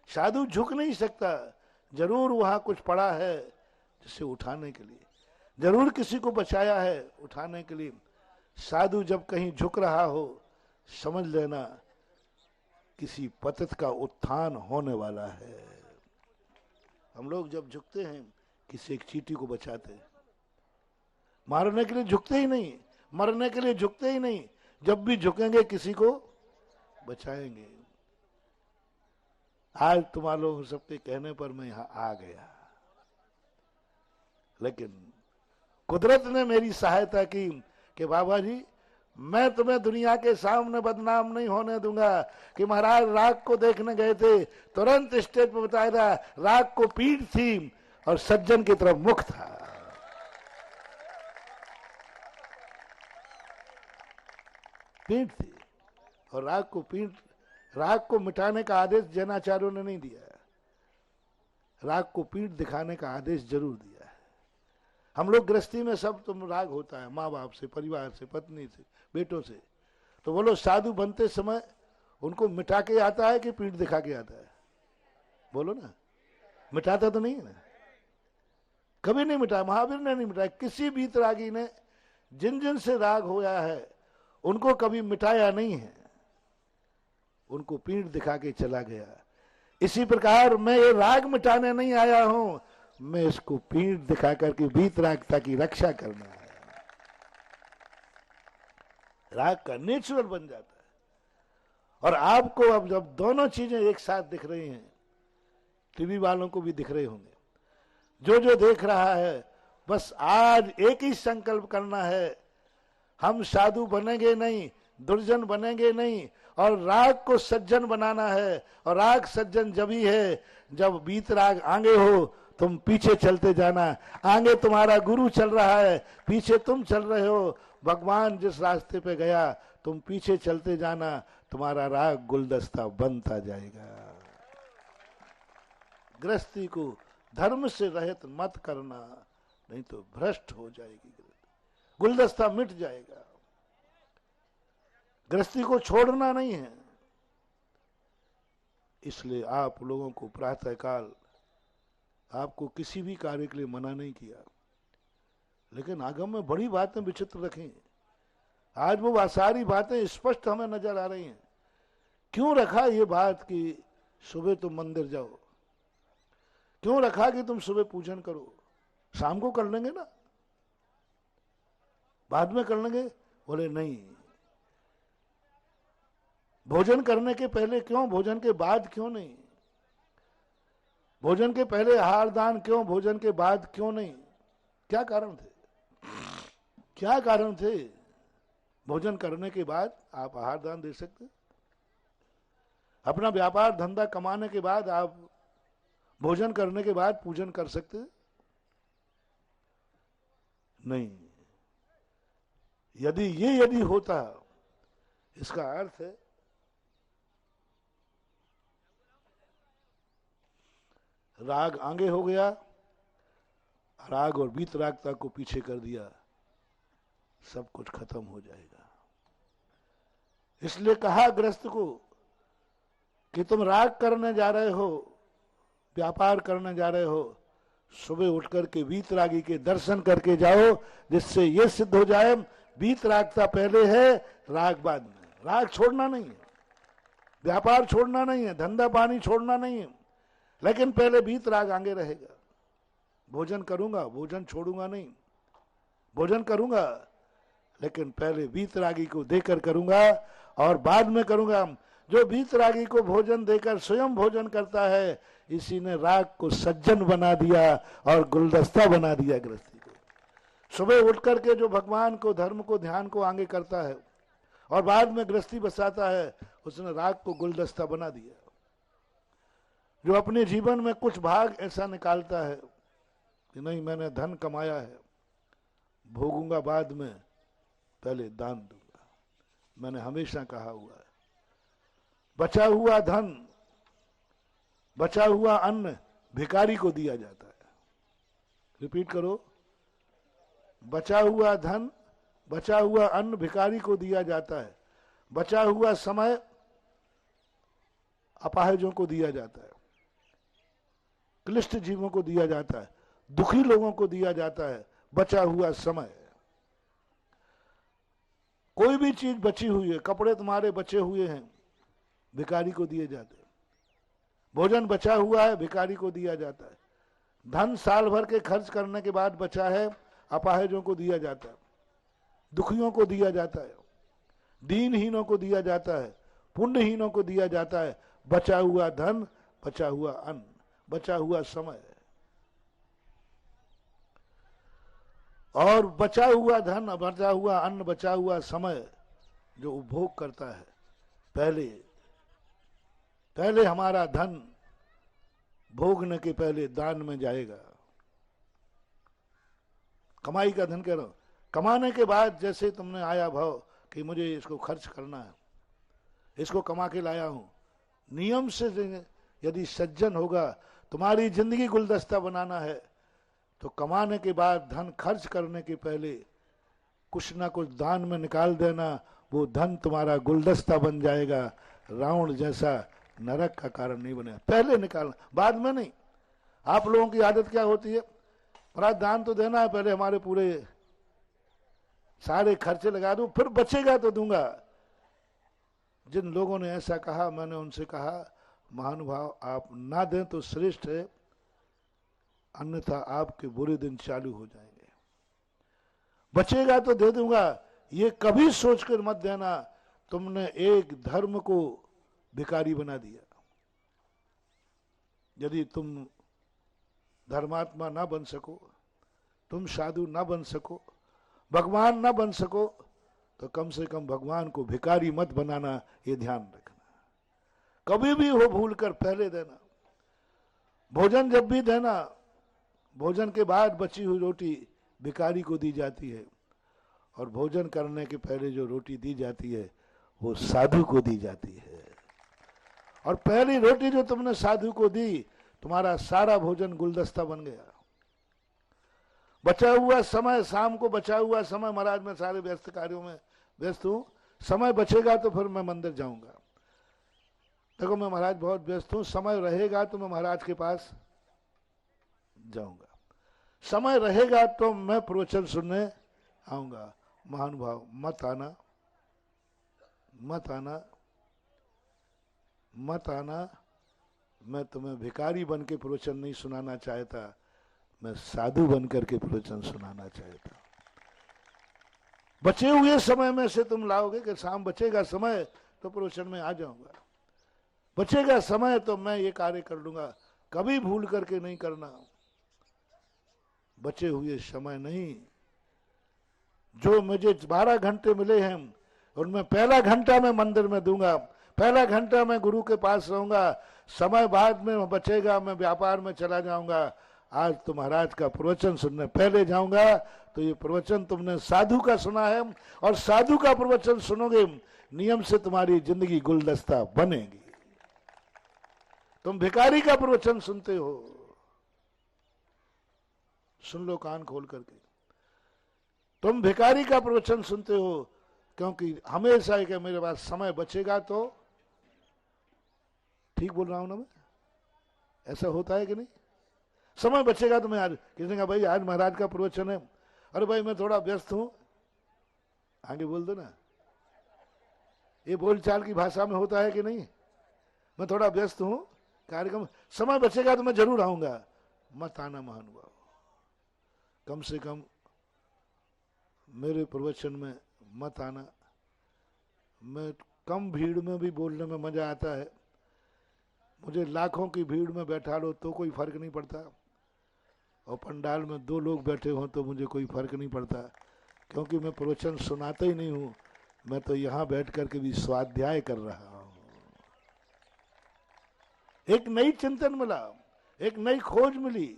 साधु झुक नहीं सकता, जरूर वहां कुछ पड़ा है जिसे उठाने के लिए, जरूर किसी को बचाया है उठाने के लिए। साधु जब कहीं झुक रहा हो, समझ लेना किसी पतित का उत्थान होने वाला है। हम लोग जब झुकते हैं, किसी एक चींटी को बचाते हैं। मारने के लिए झुकते ही नहीं, मरने के लिए झुकते ही नहीं। जब भी झुकेंगे किसी को बचाएंगे। आज तुम्हारे लोग सबके कहने पर मैं यहां आ गया, लेकिन कुदरत ने मेरी सहायता की कि बाबा जी मैं तुम्हें दुनिया के सामने बदनाम नहीं होने दूंगा कि महाराज राग को देखने गए थे, तुरंत स्टेज पर बताया था राग को पीठ थी और सज्जन की तरफ मुख था। पीठ थी और राग को पीठ, राग को मिटाने का आदेश जैनाचार्यों ने नहीं दिया, राग को पीठ दिखाने का आदेश जरूर दिया है। हम लोग गृहस्थी में सब तुम राग होता है, माँ बाप से, परिवार से, पत्नी से, बेटों से। तो बोलो साधु बनते समय उनको मिटा के आता है कि पीठ दिखा के आता है? बोलो ना, मिटाता तो नहीं है ना, कभी नहीं मिटाया। महावीर ने नहीं मिटाया, किसी वीतरागी ने जिन जिन से राग होया है उनको कभी मिटाया नहीं है, उनको पीठ दिखा के चला गया। इसी प्रकार मैं ये राग मिटाने नहीं आया हूं, मैं इसको पीठ दिखा करके वीतरागता की रक्षा करने आया। राग का नेचुरल बन जाता है। और आपको अब जब दोनों चीजें एक साथ दिख रही हैं, टीवी वालों को भी दिख रहे होंगे, जो जो देख रहा है, बस आज एक ही संकल्प करना है, हम साधु बनेंगे नहीं, दुर्जन बनेंगे नहीं, और राग को सज्जन बनाना है। और राग सज्जन जब ही है जब बीत राग आगे हो, तुम पीछे चलते जाना। आगे तुम्हारा गुरु चल रहा है, पीछे तुम चल रहे हो। भगवान जिस रास्ते पे गया तुम पीछे चलते जाना, तुम्हारा राग गुलदस्ता बनता जाएगा। गृहस्थी को धर्म से रहित मत करना, नहीं तो भ्रष्ट हो जाएगी, गुलदस्ता मिट जाएगा। गृहस्थी को छोड़ना नहीं है। इसलिए आप लोगों को प्रातः काल आपको किसी भी कार्य के लिए मना नहीं किया, लेकिन आगम में बड़ी बातें विचित्र रखी। आज वो सारी बातें स्पष्ट हमें नजर आ रही हैं। क्यों रखा ये बात कि सुबह तुम मंदिर जाओ? क्यों रखा कि तुम सुबह पूजन करो? शाम को कर लेंगे ना, बाद में कर लेंगे। बोले नहीं, भोजन करने के पहले क्यों, भोजन के बाद क्यों नहीं? भोजन के पहले आहार दान क्यों, भोजन के बाद क्यों नहीं? क्या कारण थे? क्या कारण थे? भोजन करने के बाद आप आहार दान दे सकते, अपना व्यापार धंधा कमाने के बाद आप भोजन करने के बाद पूजन कर सकते नहीं। यदि होता, इसका अर्थ है राग आगे हो गया, राग और वीतरागता को पीछे कर दिया, सब कुछ खत्म हो जाएगा। इसलिए कहा गृहस्थ को कि तुम राग करने जा रहे हो, व्यापार करने जा रहे हो, सुबह उठकर के वीतरागी के दर्शन करके जाओ, जिससे यह सिद्ध हो जाए वीतरागता पहले है, राग बाद में। राग छोड़ना नहीं है, व्यापार छोड़ना नहीं है, धंधा पानी छोड़ना नहीं है, लेकिन पहले वीतराग आगे रहेगा। भोजन करूंगा, भोजन छोड़ूंगा नहीं, भोजन करूंगा, लेकिन पहले वीतरागी को देकर करूंगा और बाद में करूंगा। जो वीतरागी को भोजन देकर स्वयं भोजन करता है, इसी ने राग को सज्जन बना दिया और गुलदस्ता बना दिया गृहस्थी को। सुबह उठ करके जो भगवान को, धर्म को, ध्यान को आगे करता है और बाद में गृहस्थी बसाता है, उसने राग को गुलदस्ता बना दिया। जो अपने जीवन में कुछ भाग ऐसा निकालता है कि नहीं, मैंने धन कमाया है, भोगूंगा बाद में, पहले दान दूंगा। मैंने हमेशा कहा हुआ है, बचा हुआ धन, बचा हुआ अन्न भिखारी को दिया जाता है। रिपीट करो, बचा हुआ धन, बचा हुआ अन्न भिखारी को दिया जाता है। बचा हुआ समय अपाहिजों को दिया जाता है, क्लिष्ट जीवों को दिया जाता है, दुखी लोगों को दिया जाता है। बचा हुआ समय, कोई भी चीज बची हुई है, कपड़े तुम्हारे बचे हुए हैं, भिखारी को दिए जाते हैं। भोजन बचा हुआ है, भिखारी को दिया जाता है। धन साल भर के खर्च करने के बाद बचा है, अपाहिजों को दिया जाता है, दुखियों को दिया जाता है, दीनहीनों को दिया जाता है, पुण्यहीनों को दिया जाता है। बचा हुआ धन, बचा हुआ अन्न, बचा हुआ समय। और बचा हुआ धन, बचा हुआ अन्न, बचा हुआ समय जो उपभोग करता है, पहले हमारा धन भोगने के पहले दान में जाएगा। कमाई का धन कह रहा हूं, कमाने के बाद जैसे तुमने आया भाव कि मुझे इसको खर्च करना है, इसको कमा के लाया हूं, नियम से यदि सज्जन होगा, तुम्हारी जिंदगी गुलदस्ता बनाना है, तो कमाने के बाद धन खर्च करने के पहले कुछ ना कुछ दान में निकाल देना। वो धन तुम्हारा गुलदस्ता बन जाएगा, रावण जैसा नरक का कारण नहीं बनेगा। पहले निकालना, बाद में नहीं। आप लोगों की आदत क्या होती है, महाराज दान तो देना है, पहले हमारे पूरे सारे खर्चे लगा दूं, फिर बचेगा तो दूंगा। जिन लोगों ने ऐसा कहा, मैंने उनसे कहा, महानुभाव आप ना दें तो श्रेष्ठ है, अन्यथा आपके बुरे दिन चालू हो जाएंगे। बचेगा तो दे दूंगा। ये कभी सोचकर मत देना तुमने एक धर्म को भिखारी बना दिया। यदि तुम धर्मात्मा ना बन सको, तुम साधु ना बन सको, भगवान ना बन सको, तो कम से कम भगवान को भिखारी मत बनाना, ये ध्यान रखना। कभी भी हो भूल कर पहले देना। भोजन जब भी देना, भोजन के बाद बची हुई रोटी भिखारी को दी जाती है, और भोजन करने के पहले जो रोटी दी जाती है वो साधु को दी जाती है। और पहली रोटी जो तुमने साधु को दी, तुम्हारा सारा भोजन गुलदस्ता बन गया। बचा हुआ समय, शाम को बचा हुआ समय, महाराज मैं सारे व्यस्त कार्यों में व्यस्त हूं, समय बचेगा तो फिर मैं मंदिर जाऊंगा। देखो मैं महाराज बहुत व्यस्त हूं, समय रहेगा तो मैं महाराज के पास जाऊंगा, समय रहेगा तो मैं प्रवचन सुनने आऊंगा। महानुभाव मत आना, मत आना, मत आना। मैं तुम्हें भिखारी बन के प्रवचन नहीं सुनाना चाहता, मैं साधु बन करके प्रवचन सुनाना चाहता। बचे हुए समय में से तुम लाओगे कि शाम बचेगा समय तो प्रवचन में आ जाऊंगा, बचेगा समय तो मैं ये कार्य कर लूंगा। कभी भूल करके नहीं करना। बचे हुए समय नहीं, जो मुझे 12 घंटे मिले हैं उनमें पहला घंटा मैं मंदिर में दूंगा, पहला घंटा मैं गुरु के पास रहूंगा। समय बाद में बचेगा, मैं व्यापार में चला जाऊंगा। आज तो महाराज का प्रवचन सुनने पहले जाऊंगा। तो ये प्रवचन तुमने साधु का सुना है, और साधु का प्रवचन सुनोगे, नियम से तुम्हारी जिंदगी गुलदस्ता बनेगी। तुम भिखारी का प्रवचन सुनते हो, सुन लो कान खोल करके। तुम भिखारी का प्रवचन सुनते हो, क्योंकि हमेशा है कि मेरे पास समय बचेगा तो, ठीक बोल रहा हूं ना मैं? ऐसा होता है कि नहीं? समय बचेगा तो मैं आज, किसी ने कहा भाई आज महाराज का प्रवचन है, अरे भाई मैं थोड़ा व्यस्त हूं, आगे बोल दो ना। ये बोलचाल की भाषा में होता है कि नहीं? मैं थोड़ा व्यस्त हूं कार्यक्रम, समय बचेगा तो मैं जरूर आऊंगा। मत आना महानुभाव, कम से कम मेरे प्रवचन में मत आना। मैं कम भीड़ में भी बोलने में मजा आता है। मुझे लाखों की भीड़ में बैठा लो तो कोई फर्क नहीं पड़ता, और पंडाल में 2 लोग बैठे हों तो मुझे कोई फर्क नहीं पड़ता, क्योंकि मैं प्रवचन सुनाता ही नहीं हूं। मैं तो यहां बैठ करके भी स्वाध्याय कर रहा हूं। एक नई चिंतन मिला, एक नई खोज मिली।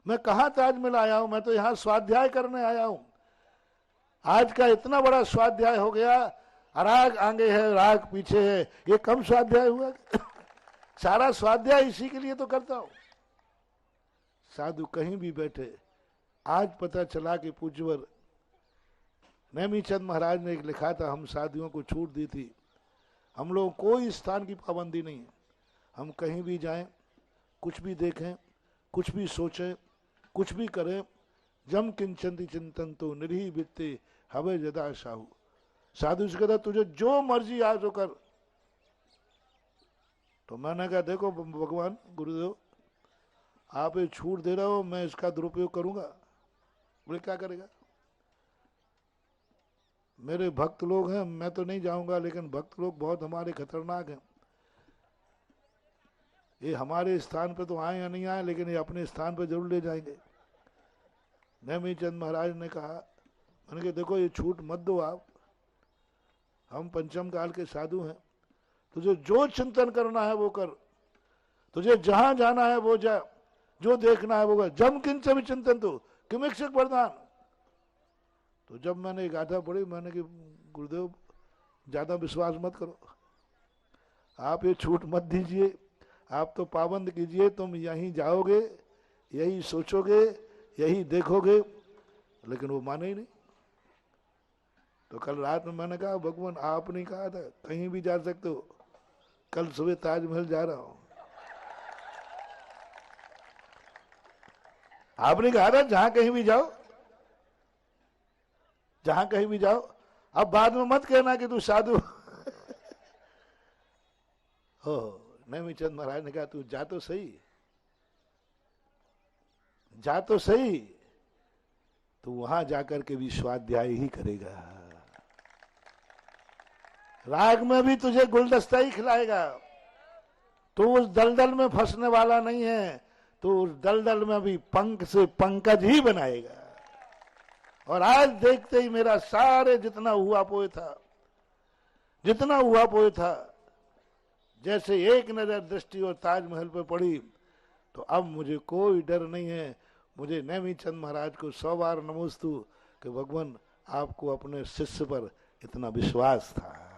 मैं कहां ताजमहल आया हूं, मैं तो यहां स्वाध्याय करने आया हूं। आज का इतना बड़ा स्वाध्याय हो गया, राग आगे है, राग पीछे है, ये कम स्वाध्याय हुआ? सारा स्वाध्याय इसी के लिए तो करता हूं। साधु कहीं भी बैठे। आज पता चला कि पूज्यवर नेमीचंद महाराज ने एक लिखा था, हम साधुओं को छूट दी थी, हम लोग कोई स्थान की पाबंदी नहीं है, हम कहीं भी जाएं, कुछ भी देखें, कुछ भी सोचें, कुछ भी करें। जम किंचंती चिंतन तो निरी वित्ते हवे जदा साहू। साधु से कहता तुझे जो मर्जी आज कर। तो मैंने कहा देखो भगवान गुरुदेव, आप ये छूट दे रहे हो, मैं इसका दुरुपयोग करूंगा। बोले क्या करेगा? मेरे भक्त लोग हैं, मैं तो नहीं जाऊंगा, लेकिन भक्त लोग बहुत हमारे खतरनाक हैं। ये हमारे स्थान पे तो आए या नहीं आए, लेकिन ये अपने स्थान पे जरूर ले जाएंगे। नेमीचंद महाराज ने कहा, मैंने कहा देखो ये छूट मत दो आप, हम पंचम काल के साधु हैं, तुझे जो चिंतन करना है वो कर, तुझे जहां जाना है वो जा, जो देखना है वो कर। जम किंच भी चिंतन तो किमिक्षक वरदान। तो जब मैंने गाथा पढ़ी, मैंने कि गुरुदेव ज्यादा विश्वास मत करो, आप ये छूट मत दीजिए, आप तो पाबंद कीजिए। तुम यहीं जाओगे, यही सोचोगे, यही देखोगे, लेकिन वो माने ही नहीं। तो कल रात में मैंने कहा भगवान आप नहीं कहा था कहीं भी जा सकते हो, कल सुबह ताजमहल जा रहा हूं। आपने कहा था जहां कहीं भी जाओ। जहां कहीं भी जाओ। अब बाद में मत कहना कि तू साधु हो। नेमीचंद महाराज ने कहा तू जा तो सही, जा तो सही, तू वहां जाकर के भी स्वाध्याय ही करेगा, राग में भी तुझे गुलदस्ता ही खिलाएगा। तू उस दलदल में फंसने वाला नहीं है, तो उस दलदल में भी पंख से पंकज ही बनाएगा। और आज देखते ही मेरा सारे जितना हुआ पोए था, जितना हुआ पोए था, जैसे एक नजर दृष्टि और ताजमहल पे पड़ी, तो अब मुझे कोई डर नहीं है। मुझे नेमीचंद महाराज को 100 बार नमोस्तु कि भगवान आपको अपने शिष्य पर इतना विश्वास था,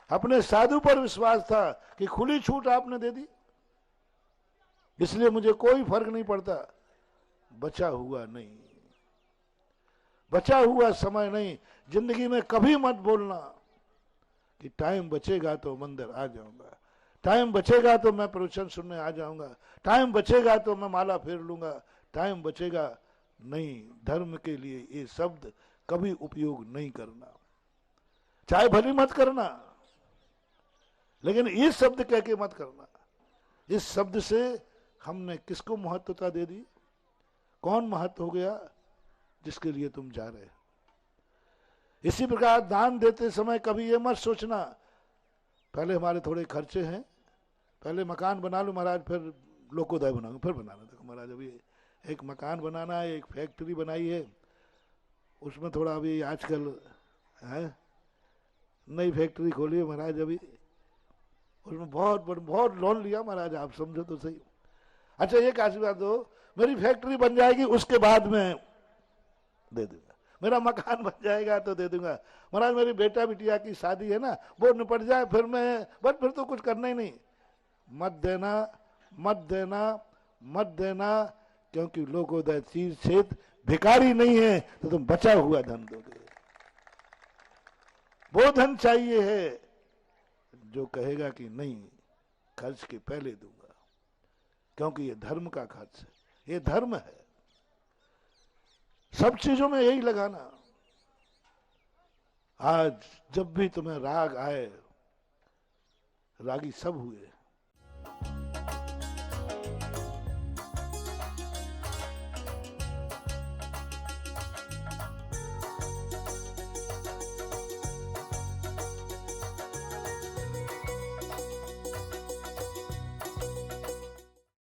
अपने साधु पर विश्वास था कि खुली छूट आपने दे दी, इसलिए मुझे कोई फर्क नहीं पड़ता। बचा हुआ नहीं, बचा हुआ समय नहीं। जिंदगी में कभी मत बोलना कि टाइम बचेगा तो मंदिर आ जाऊंगा, टाइम बचेगा तो मैं प्रवचन सुनने आ जाऊंगा, टाइम बचेगा तो मैं माला फेर लूंगा, टाइम बचेगा नहीं। धर्म के लिए ये शब्द कभी उपयोग नहीं करना, चाहे भली मत करना, लेकिन ये शब्द कह के मत करना। इस शब्द से हमने किसको महत्वता दे दी? कौन महत्व हो गया जिसके लिए तुम जा रहे हो? इसी प्रकार दान देते समय कभी ये मत सोचना पहले हमारे थोड़े खर्चे हैं, पहले मकान बना लो महाराज, फिर लोकोदय बनाऊंगा, फिर बनाना। देखो महाराज अभी एक मकान बनाना है, एक फैक्ट्री बनाई है, उसमें थोड़ा अभी आजकल है नई फैक्ट्री खोली है महाराज, अभी उसमें बहुत लोन लिया महाराज, आप समझो तो सही। अच्छा एक आशीर्वाद दो, मेरी फैक्ट्री बन जाएगी उसके बाद में दे दूंगा, मेरा मकान बन जाएगा तो दे दूंगा महाराज, मेरी बेटा बिटिया की शादी है ना, वो निपट जाए फिर मैं, बस फिर तो कुछ करना ही नहीं। मत देना, मत देना, मत देना, क्योंकि लोकोदय चीज क्षेत्र भिखारी नहीं है, तो तुम बचा हुआ धन दोगे। वो धन चाहिए है जो कहेगा कि नहीं खर्च के पहले दूंगा, क्योंकि ये धर्म का खर्च है, ये धर्म है। सब चीजों में यही लगाना। आज जब भी तुम्हें राग आए, रागी सब हुए,